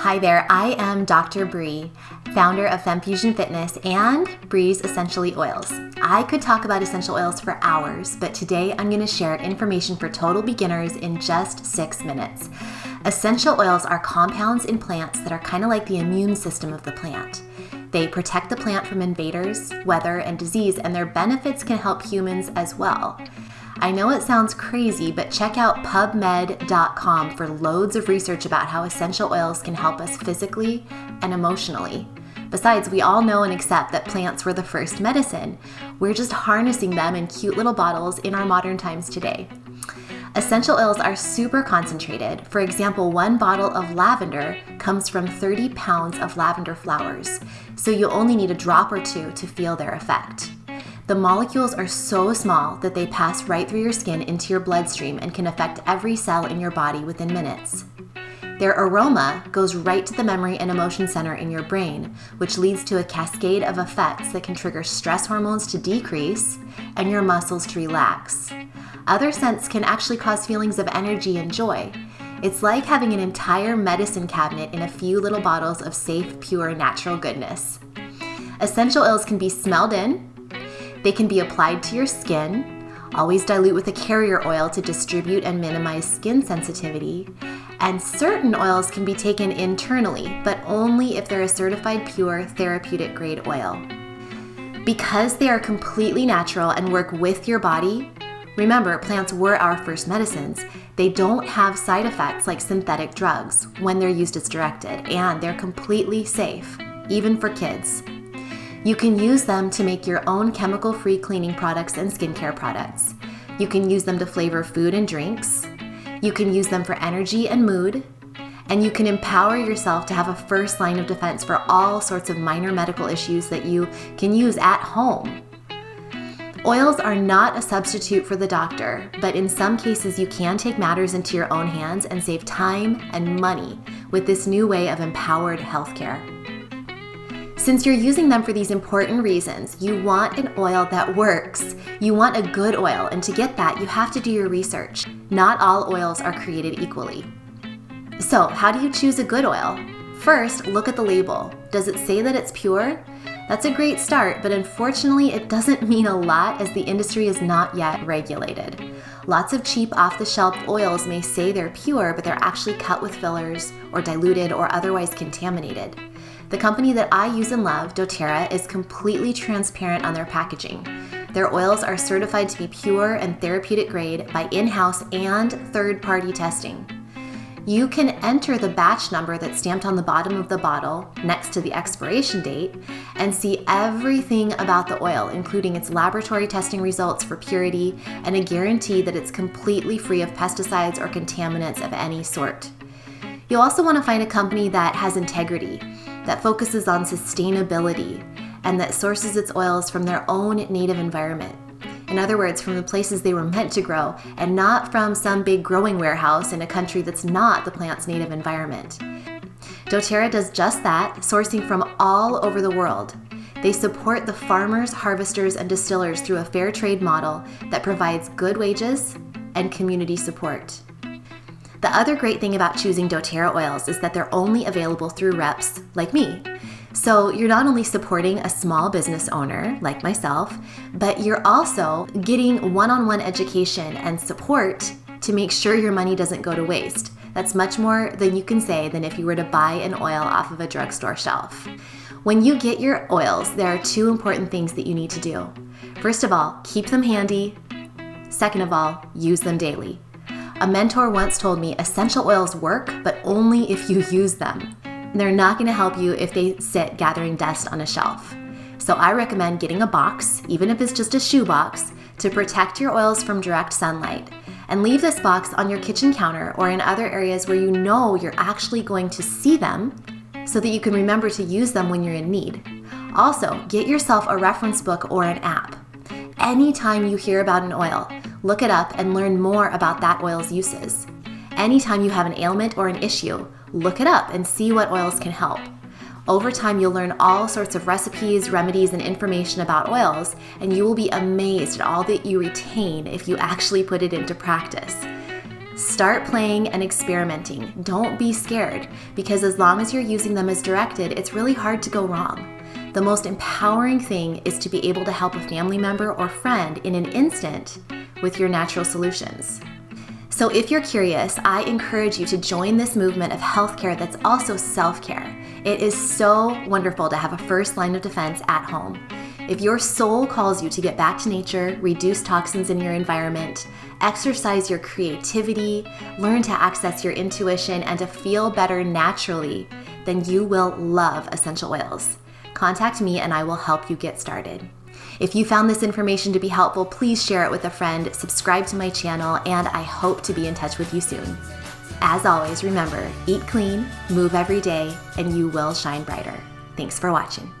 Hi there, I am Dr. Bree, founder of FemFusion Fitness and Bree's Essentially Oils. I could talk about essential oils for hours, but today I'm going to share information for total beginners in just 6 minutes. Essential oils are compounds in plants that are kind of like the immune system of the plant. They protect the plant from invaders, weather, and disease, and their benefits can help humans as well. I know it sounds crazy, but check out PubMed.com for loads of research about how essential oils can help us physically and emotionally. Besides, we all know and accept that plants were the first medicine. We're just harnessing them in cute little bottles in our modern times today. Essential oils are super concentrated. For example, 1 bottle of lavender comes from 30 pounds of lavender flowers, so you only need a drop or 2 to feel their effect. The molecules are so small that they pass right through your skin into your bloodstream and can affect every cell in your body within minutes. Their aroma goes right to the memory and emotion center in your brain, which leads to a cascade of effects that can trigger stress hormones to decrease and your muscles to relax. Other scents can actually cause feelings of energy and joy. It's like having an entire medicine cabinet in a few little bottles of safe, pure, natural goodness. Essential oils can be smelled in. They can be applied to your skin. Always dilute with a carrier oil to distribute and minimize skin sensitivity. And certain oils can be taken internally, but only if they're a certified pure therapeutic grade oil. Because they are completely natural and work with your body, remember, plants were our first medicines. They don't have side effects like synthetic drugs when they're used as directed, and they're completely safe, even for kids. You can use them to make your own chemical-free cleaning products and skincare products. You can use them to flavor food and drinks. You can use them for energy and mood. And you can empower yourself to have a first line of defense for all sorts of minor medical issues that you can use at home. Oils are not a substitute for the doctor, but in some cases you can take matters into your own hands and save time and money with this new way of empowered healthcare. Since you're using them for these important reasons, you want an oil that works. You want a good oil, and to get that, you have to do your research. Not all oils are created equally. So, how do you choose a good oil? First, look at the label. Does it say that it's pure? That's a great start, but unfortunately, it doesn't mean a lot as the industry is not yet regulated. Lots of cheap off-the-shelf oils may say they're pure, but they're actually cut with fillers or diluted or otherwise contaminated. The company that I use and love, doTERRA, is completely transparent on their packaging. Their oils are certified to be pure and therapeutic grade by in-house and third-party testing. You can enter the batch number that's stamped on the bottom of the bottle next to the expiration date and see everything about the oil, including its laboratory testing results for purity and a guarantee that it's completely free of pesticides or contaminants of any sort. You'll also want to find a company that has integrity, that focuses on sustainability, and that sources its oils from their own native environment. In other words, from the places they were meant to grow, and not from some big growing warehouse in a country that's not the plant's native environment. doTERRA does just that, sourcing from all over the world. They support the farmers, harvesters, and distillers through a fair trade model that provides good wages and community support. The other great thing about choosing doTERRA oils is that they're only available through reps like me. So you're not only supporting a small business owner like myself, but you're also getting one-on-one education and support to make sure your money doesn't go to waste. That's much more than you can say than if you were to buy an oil off of a drugstore shelf. When you get your oils, there are 2 important things that you need to do. First of all, keep them handy. Second of all, use them daily. A mentor once told me essential oils work, but only if you use them. They're not going to help you if they sit gathering dust on a shelf. So I recommend getting a box, even if it's just a shoe box, to protect your oils from direct sunlight. And leave this box on your kitchen counter or in other areas where you know you're actually going to see them so that you can remember to use them when you're in need. Also, get yourself a reference book or an app. Anytime you hear about an oil, look it up and learn more about that oil's uses. Anytime you have an ailment or an issue, look it up and see what oils can help. Over time, you'll learn all sorts of recipes, remedies, and information about oils, and you will be amazed at all that you retain if you actually put it into practice. Start playing and experimenting. Don't be scared, because as long as you're using them as directed, it's really hard to go wrong. The most empowering thing is to be able to help a family member or friend in an instant with your natural solutions. So if you're curious, I encourage you to join this movement of healthcare that's also self-care. It is so wonderful to have a first line of defense at home. If your soul calls you to get back to nature, reduce toxins in your environment, exercise your creativity, learn to access your intuition, and to feel better naturally, then you will love essential oils. Contact me and I will help you get started. If you found this information to be helpful, please share it with a friend, subscribe to my channel, and I hope to be in touch with you soon. As always, remember, eat clean, move every day, and you will shine brighter. Thanks for watching.